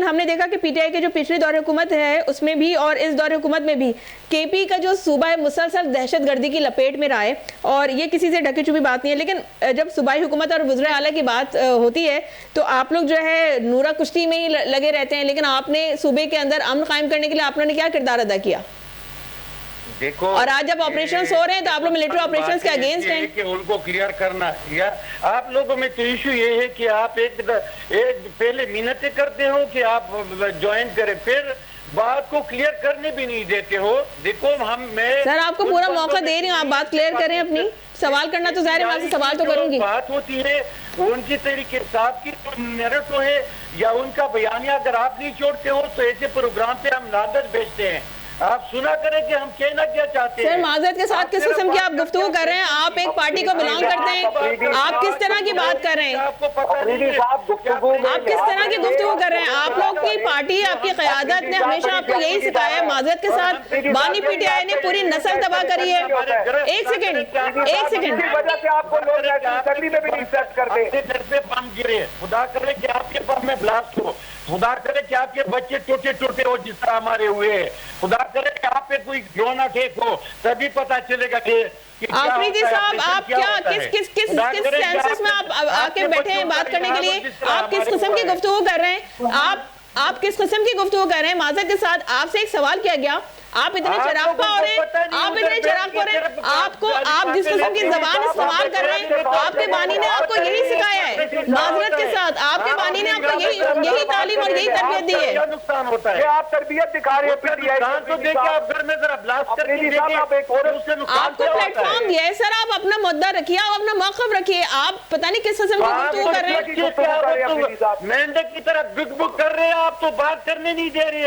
ہم نے دیکھا کہ پی ٹی آئی کے جو پچھلے دور حکومت ہے اس میں بھی اور اس دور حکومت میں بھی کے پی کا جو صوبہ ہے مسلسل دہشت گردی کی لپیٹ میں رہا ہے, اور یہ کسی سے ڈھکی چھپی بات نہیں ہے. لیکن جب صوبائی حکومت اور وزراء اعلیٰ کی بات ہوتی ہے تو آپ لوگ جو ہے نورہ کشتی میں ہی لگے رہتے ہیں, لیکن آپ نے صوبے کے اندر امن قائم کرنے کے لیے آپ نے کیا کردار ادا کیا؟ دیکھو, اور آج جب آپریشنز ہو رہے ہیں تو آپ لوگ ملٹری آپریشنز کے اگینسٹ ہیں کہ ان کو کلیئر کرنا. یا آپ لوگوں میں تو ایشو یہ ہے کہ آپ ایک پہلے منتیں کرتے ہو کہ آپ جوائن کریں, پھر بات کو کلیئر کرنے بھی نہیں دیتے ہو. دیکھو میں سر آپ کو پورا موقع دے رہی ہوں, آپ بات کلیئر کریں اپنی. سوال کرنا تو ظاہر ہے, میں آپ سے سوال تو کروں گی. بات ہوتی ہے ان کی طریقے صاحب کی نیریٹو ہے یا ان کا بیانیہ اگر آپ نہیں چھوڑتے ہو تو ایسے پروگرام پہ ہم نادر بیچتے ہیں. آپ سنا کریں کہ ہم کہنا کیا چاہتے ہیں. سر معذرت کے ساتھ کس قسم کی آپ گفتگو کر رہے ہیں؟ آپ ایک پارٹی کو بلانگ کرتے ہیں, آپ کس طرح کی بات کر رہے ہیں؟ آپ کس طرح کی گفتگو کر رہے ہیں؟ آپ لوگ کی پارٹی, آپ کی قیادت نے ہمیشہ آپ کو یہی سکھایا ہے. معذرت کے ساتھ بانی پی ٹی آئی نے پوری نسل تباہ کری ہے. ایک سیکنڈ بم گرے, خدا کرے کہ آپ کے بم میں بلاسٹ ہو, خدا کرے کہ آپ کے بچے ٹوٹے ٹوٹے ہو جس طرح ہمارے ہوئے ہیں, خدا کرے کہ آپ پہ کوئی گرونا ٹھیک ہو, تبھی پتا چلے گا کہ آفریدی صاحب آپ کیا کس سینسس میں آپ آ کے بیٹھے ہیں بات کرنے کے لیے؟ آپ کس قسم کی گفتگو کر رہے ہیں؟ آپ کس قسم کی گفتگو کر رہے ہیں؟ معذرت کے ساتھ آپ سے ایک سوال کیا گیا, آپ اتنے چراغپا ہو رہے ہیں, آپ اتنے چراغپا ہو رہے ہیں, آپ جس قسم کی زبان استعمال کر رہے ہیں, آپ کے بانی نے آپ کو یہی سکھایا ہے. معذرت کے ساتھ آپ کے بانی نے آپ کو یہی تعلیم اور یہی تربیت دی ہے. نقصان ہوتا ہے, آپ تربیت دکھا رہے ہیں, آپ کو پلیٹ فارم دیا ہے سر, آپ اپنا مدعا رکھیے, آپ اپنا موقف رکھیے. آپ پتہ نہیں کس قسم کی گفتگو کر رہے ہیں. مینڈک کی طرح بک بک کر رہے ہیں, آپ تو بات کرنے نہیں دے رہے ہیں.